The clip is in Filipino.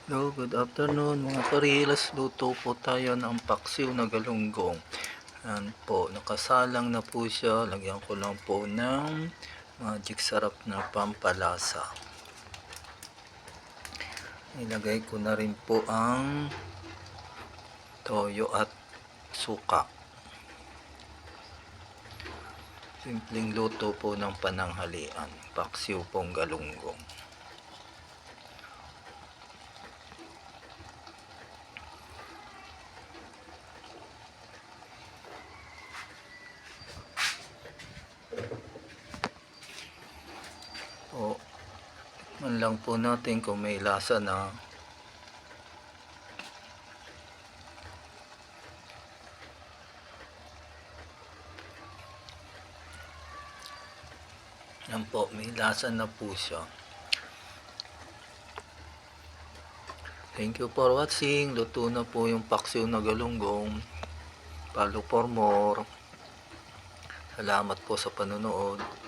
Hello, good afternoon mga karilas. Luto po tayo ng paksiw na galunggong. Yan po, nakasalang na po siya. Lagyan ko lang po ng magic sarap na pampalasa. Ilagay ko na rin po ang toyo at suka. Simpleng luto po ng pananghalian. Paksiw pong galunggong. O, man lang po natin kung may lasa na. Yan po, may lasa na po siya. Thank you for watching. Luto na po yung paksiw na galunggong. Follow for more. Salamat po sa panonood.